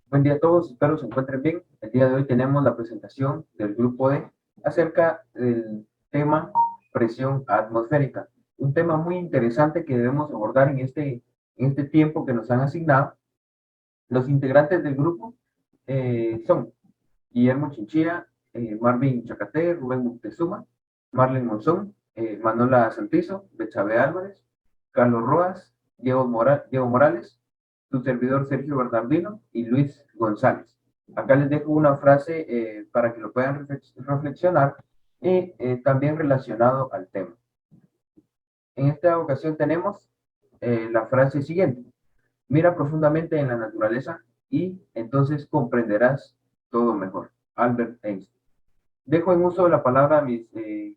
Buen día a todos, espero se encuentren bien. El día de hoy tenemos la presentación del grupo D acerca del tema presión atmosférica. Un tema muy interesante que debemos abordar en este tiempo que nos han asignado. Los integrantes del grupo son Guillermo Chinchilla, Marvin Chacate, Rubén Moctezuma, Marlene Monzón, Manuela Santizo, Betsabe Álvarez, Carlos Roas, Diego Morales, su servidor Sergio Bernardino y Luis González. Acá les dejo una frase para que lo puedan reflexionar y también relacionado al tema. En esta ocasión tenemos la frase siguiente. Mira profundamente en la naturaleza y entonces comprenderás todo mejor. Albert Einstein. Dejo en uso la palabra a mis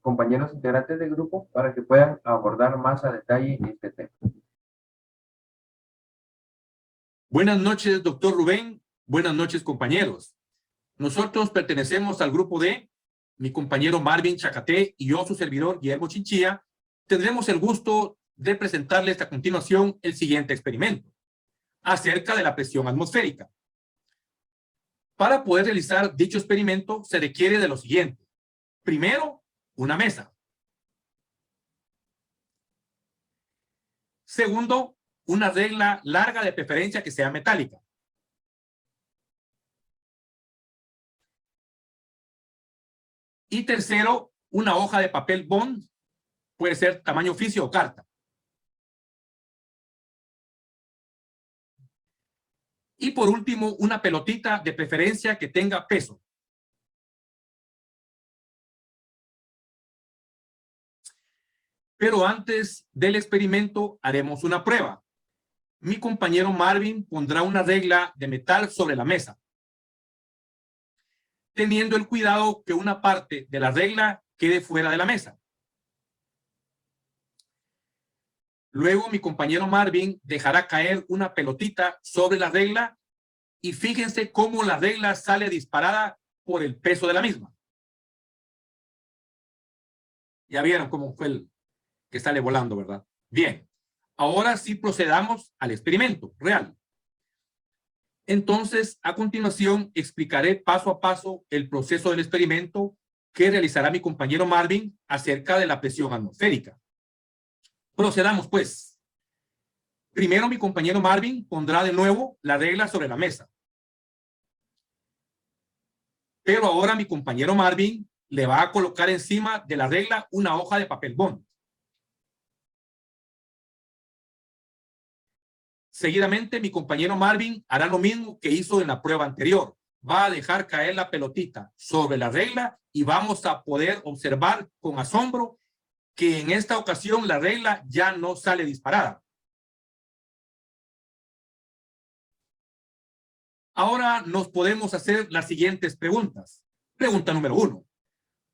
compañeros integrantes del grupo para que puedan abordar más a detalle este tema. Buenas noches, doctor Rubén. Buenas noches, compañeros. Nosotros pertenecemos al grupo D. Mi compañero Marvin Chacate y yo, su servidor Guillermo Chinchilla, tendremos el gusto de presentarles a continuación el siguiente experimento acerca de la presión atmosférica. Para poder realizar dicho experimento se requiere de lo siguiente. Primero, una mesa. Segundo, una regla larga de preferencia que sea metálica. Y tercero, una hoja de papel bond, puede ser tamaño oficio o carta. Y por último, una pelotita de preferencia que tenga peso. Pero antes del experimento haremos una prueba. Mi compañero Marvin pondrá una regla de metal sobre la mesa, teniendo el cuidado que una parte de la regla quede fuera de la mesa. Luego mi compañero Marvin dejará caer una pelotita sobre la regla y fíjense cómo la regla sale disparada por el peso de la misma. Ya vieron cómo fue el que sale volando, ¿verdad? Bien, ahora sí procedamos al experimento real. Entonces, a continuación, explicaré paso a paso el proceso del experimento que realizará mi compañero Marvin acerca de la presión atmosférica. Procedamos, pues. Primero, mi compañero Marvin pondrá de nuevo la regla sobre la mesa. Pero ahora mi compañero Marvin le va a colocar encima de la regla una hoja de papel bond. Seguidamente, mi compañero Marvin hará lo mismo que hizo en la prueba anterior. Va a dejar caer la pelotita sobre la regla y vamos a poder observar con asombro que en esta ocasión la regla ya no sale disparada. Ahora nos podemos hacer las siguientes preguntas. Pregunta número 1.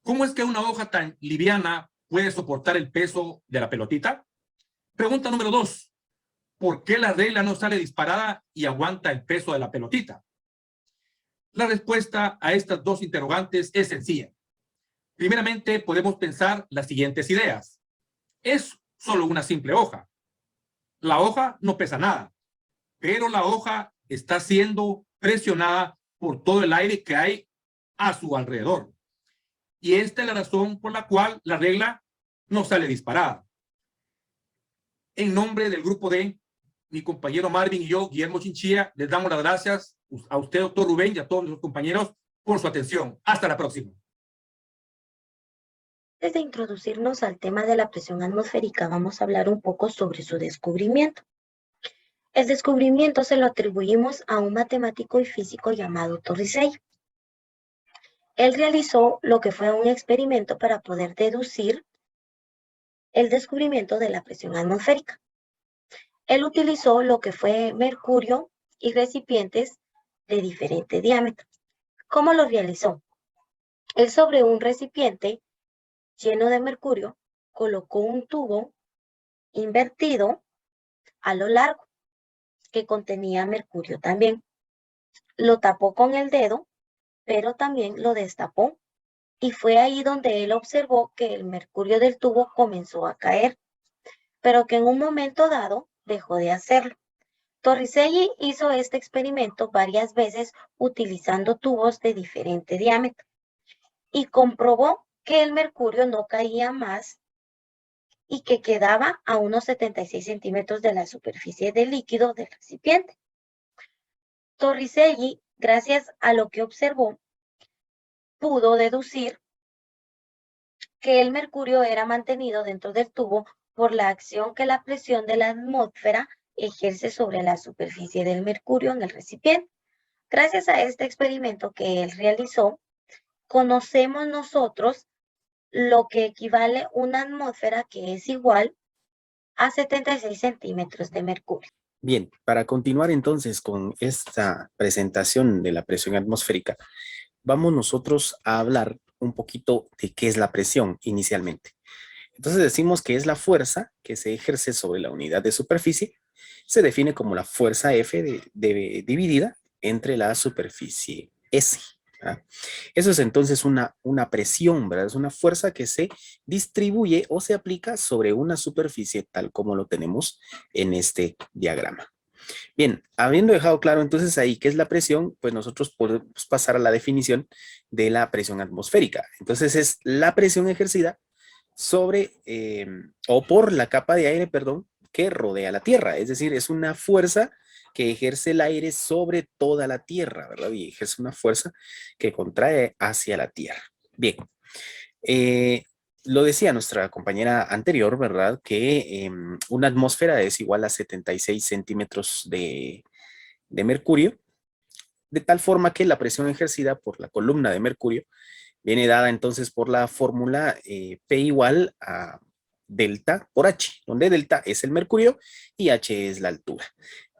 ¿Cómo es que una hoja tan liviana puede soportar el peso de la pelotita? Pregunta número 2. ¿Por qué la regla no sale disparada y aguanta el peso de la pelotita? La respuesta a estas dos interrogantes es sencilla. Primeramente, podemos pensar las siguientes ideas. Es solo una simple hoja. La hoja no pesa nada, pero la hoja está siendo presionada por todo el aire que hay a su alrededor. Y esta es la razón por la cual la regla no sale disparada. En nombre del grupo D, mi compañero Marvin y yo, Guillermo Chinchilla, les damos las gracias a usted, doctor Rubén, y a todos los compañeros por su atención. Hasta la próxima. Antes de introducirnos al tema de la presión atmosférica, vamos a hablar un poco sobre su descubrimiento. El descubrimiento se lo atribuimos a un matemático y físico llamado Torricelli. Él realizó lo que fue un experimento para poder deducir el descubrimiento de la presión atmosférica. Él utilizó lo que fue mercurio y recipientes de diferente diámetro. ¿Cómo lo realizó? Él sobre un recipiente lleno de mercurio colocó un tubo invertido a lo largo que contenía mercurio también. Lo tapó con el dedo, pero también lo destapó. Y fue ahí donde él observó que el mercurio del tubo comenzó a caer, pero que en un momento dado dejó de hacerlo. Torricelli hizo este experimento varias veces utilizando tubos de diferente diámetro y comprobó que el mercurio no caía más y que quedaba a unos 76 centímetros de la superficie del líquido del recipiente. Torricelli, gracias a lo que observó, pudo deducir que el mercurio era mantenido dentro del tubo por la acción que la presión de la atmósfera ejerce sobre la superficie del mercurio en el recipiente. Gracias a este experimento que él realizó, conocemos nosotros lo que equivale a una atmósfera que es igual a 76 centímetros de mercurio. Bien, para continuar entonces con esta presentación de la presión atmosférica, vamos nosotros a hablar un poquito de qué es la presión inicialmente. Entonces decimos que es la fuerza que se ejerce sobre la unidad de superficie, se define como la fuerza F dividida entre la superficie S. ¿Verdad? Eso es entonces una presión, ¿verdad? Es una fuerza que se distribuye o se aplica sobre una superficie tal como lo tenemos en este diagrama. Bien, habiendo dejado claro entonces ahí qué es la presión, pues nosotros podemos pasar a la definición de la presión atmosférica. Entonces es la presión ejercida sobre o por la capa de aire, perdón, que rodea la Tierra. Es decir, es una fuerza que ejerce el aire sobre toda la Tierra, ¿verdad? Y ejerce una fuerza que contrae hacia la Tierra. Bien, lo decía nuestra compañera anterior, ¿verdad? Que una atmósfera es igual a 76 centímetros de mercurio, de tal forma que la presión ejercida por la columna de mercurio viene dada entonces por la fórmula P igual a delta por H, donde delta es el mercurio y H es la altura.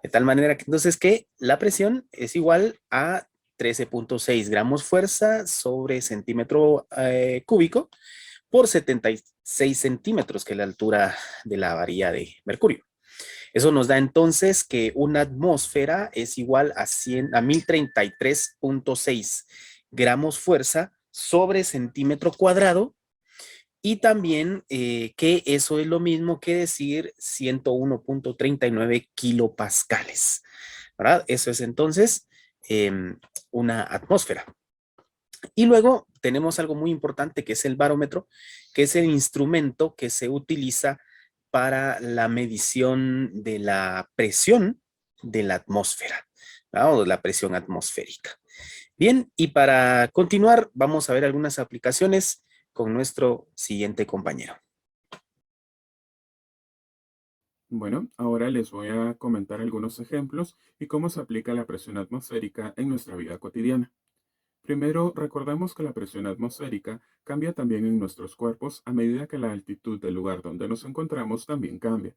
De tal manera que entonces que la presión es igual a 13.6 gramos fuerza sobre centímetro cúbico por 76 centímetros, que es la altura de la varilla de mercurio. Eso nos da entonces que una atmósfera es igual a 1033.6 gramos fuerza sobre centímetro cuadrado, y también que eso es lo mismo que decir 101.39 kilopascales, ¿verdad? Eso es entonces una atmósfera. Y luego tenemos algo muy importante que es el barómetro, que es el instrumento que se utiliza para la medición de la presión de la atmósfera, ¿verdad? O de la presión atmosférica. Bien, y para continuar vamos a ver algunas aplicaciones con nuestro siguiente compañero. Bueno, ahora les voy a comentar algunos ejemplos y cómo se aplica la presión atmosférica en nuestra vida cotidiana. Primero, recordemos que la presión atmosférica cambia también en nuestros cuerpos a medida que la altitud del lugar donde nos encontramos también cambia.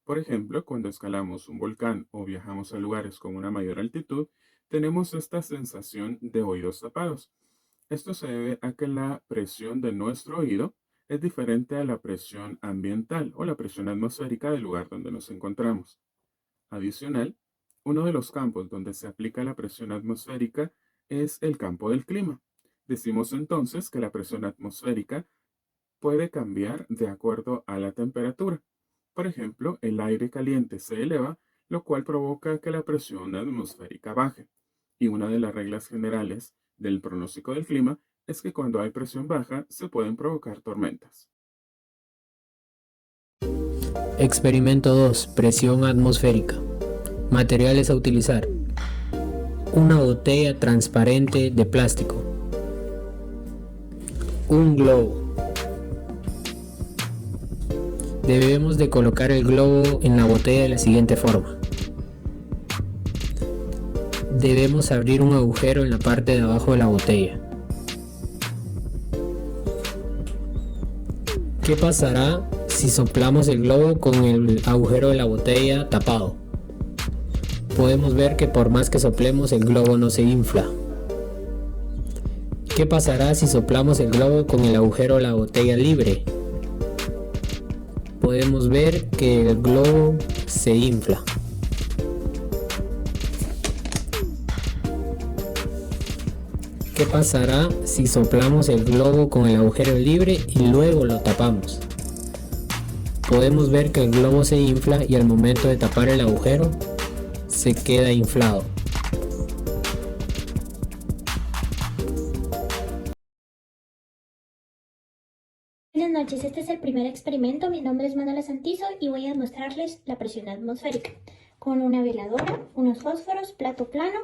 Por ejemplo, cuando escalamos un volcán o viajamos a lugares con una mayor altitud, tenemos esta sensación de oídos tapados. Esto se debe a que la presión de nuestro oído es diferente a la presión ambiental o la presión atmosférica del lugar donde nos encontramos. Adicional, uno de los campos donde se aplica la presión atmosférica es el campo del clima. Decimos entonces que la presión atmosférica puede cambiar de acuerdo a la temperatura. Por ejemplo, el aire caliente se eleva, lo cual provoca que la presión atmosférica baje. Y una de las reglas generales del pronóstico del clima es que cuando hay presión baja se pueden provocar tormentas. Experimento 2. Presión atmosférica. Materiales a utilizar. Una botella transparente de plástico. Un globo. Debemos de colocar el globo en la botella de la siguiente forma. Debemos abrir un agujero en la parte de abajo de la botella. ¿Qué pasará si soplamos el globo con el agujero de la botella tapado? Podemos ver que por más que soplemos el globo no se infla. ¿Qué pasará si soplamos el globo con el agujero de la botella libre? Podemos ver que el globo se infla. ¿Qué pasará si soplamos el globo con el agujero libre y luego lo tapamos? Podemos ver que el globo se infla y al momento de tapar el agujero se queda inflado. Buenas noches, este es el primer experimento. Mi nombre es Manuela Santizo y voy a mostrarles la presión atmosférica con una veladora, unos fósforos, plato plano,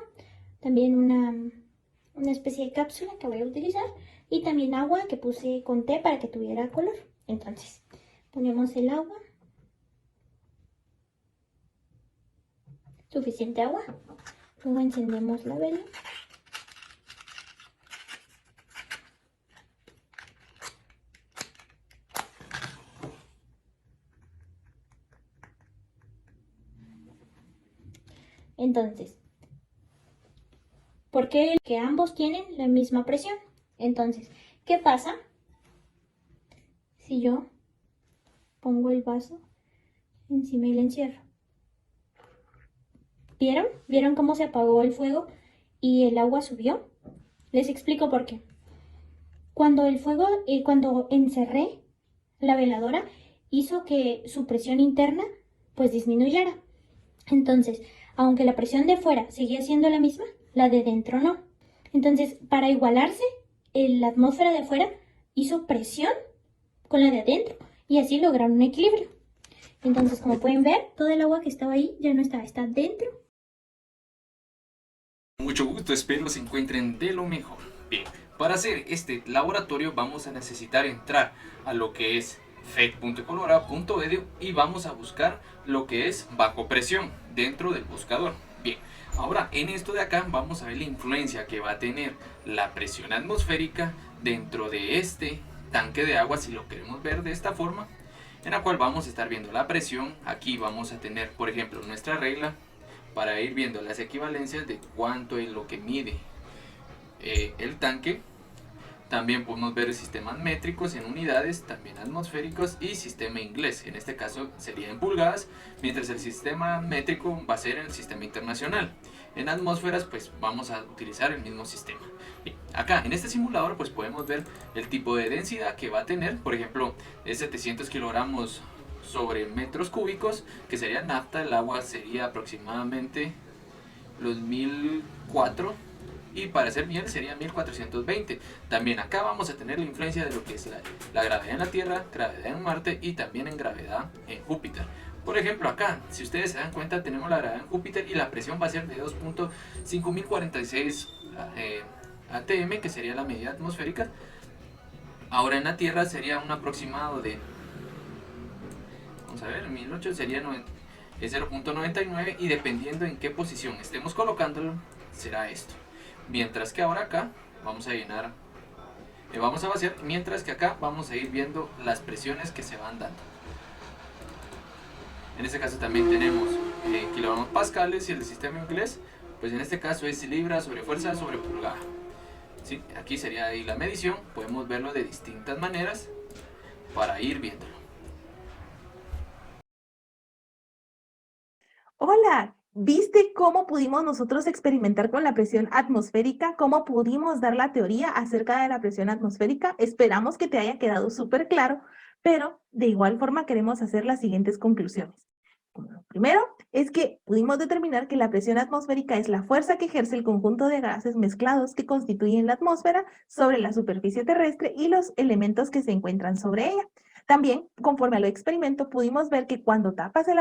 también una especie de cápsula que voy a utilizar y también agua que puse con té para que tuviera color. Entonces, ponemos el agua, suficiente agua, luego encendemos la vela. Entonces, ¿por qué que ambos tienen la misma presión? Entonces, ¿qué pasa si yo pongo el vaso encima y le encierro? ¿Vieron? ¿Vieron cómo se apagó el fuego y el agua subió? Les explico por qué. Cuando cuando encerré la veladora, hizo que su presión interna pues disminuyera. Entonces, aunque la presión de fuera seguía siendo la misma, la de dentro no. Entonces, para igualarse, la atmósfera de afuera hizo presión con la de adentro y así lograron un equilibrio. Entonces, como pueden ver, todo el agua que estaba ahí ya no está dentro. Mucho gusto, espero se encuentren de lo mejor. Bien, para hacer este laboratorio vamos a necesitar entrar a lo que es fed.colorado.edu y vamos a buscar lo que es bajo presión dentro del buscador. Bien, ahora en esto de acá vamos a ver la influencia que va a tener la presión atmosférica dentro de este tanque de agua, si lo queremos ver de esta forma, en la cual vamos a estar viendo la presión. Aquí vamos a tener, por ejemplo, nuestra regla para ir viendo las equivalencias de cuánto es lo que mide el tanque. También podemos ver sistemas métricos en unidades, también atmosféricos y sistema inglés. En este caso sería en pulgadas, mientras el sistema métrico va a ser el sistema internacional. En atmósferas pues vamos a utilizar el mismo sistema. Bien, acá en este simulador pues podemos ver el tipo de densidad que va a tener. Por ejemplo, es 700 kilogramos sobre metros cúbicos, que sería nafta. El agua sería aproximadamente los 1004 y para hacer miel sería 1420. También acá vamos a tener la influencia de lo que es la gravedad en la Tierra, gravedad en Marte y también en gravedad en Júpiter. Por ejemplo, acá, si ustedes se dan cuenta, tenemos la gravedad en Júpiter y la presión va a ser de 2.5046 atm, que sería la medida atmosférica. Ahora en la Tierra sería un aproximado de, vamos a ver, 1008 sería 0.99 y dependiendo en qué posición estemos colocándolo, será esto. Mientras que ahora acá vamos a llenar, vamos a vaciar, mientras que acá vamos a ir viendo las presiones que se van dando. En este caso también tenemos kilogramos pascales y el sistema inglés, pues en este caso es libra sobre fuerza sobre pulgada. ¿Sí? Aquí sería ahí la medición, podemos verlo de distintas maneras para ir viéndolo. Hola, ¿viste cómo pudimos nosotros experimentar con la presión atmosférica? ¿Cómo pudimos dar la teoría acerca de la presión atmosférica? Esperamos que te haya quedado súper claro, pero de igual forma queremos hacer las siguientes conclusiones. Lo primero es que pudimos determinar que la presión atmosférica es la fuerza que ejerce el conjunto de gases mezclados que constituyen la atmósfera sobre la superficie terrestre y los elementos que se encuentran sobre ella. También, conforme al experimento, pudimos ver que cuando tapamos el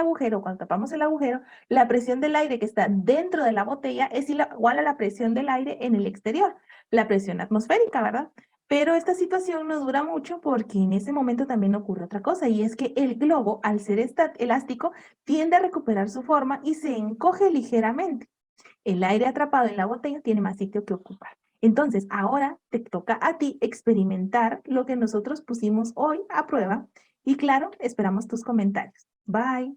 agujero, la presión del aire que está dentro de la botella es igual a la presión del aire en el exterior, la presión atmosférica, ¿verdad? Pero esta situación no dura mucho porque en ese momento también ocurre otra cosa, y es que el globo, al ser elástico, tiende a recuperar su forma y se encoge ligeramente. El aire atrapado en la botella tiene más sitio que ocupar. Entonces, ahora te toca a ti experimentar lo que nosotros pusimos hoy a prueba. Y claro, esperamos tus comentarios. Bye.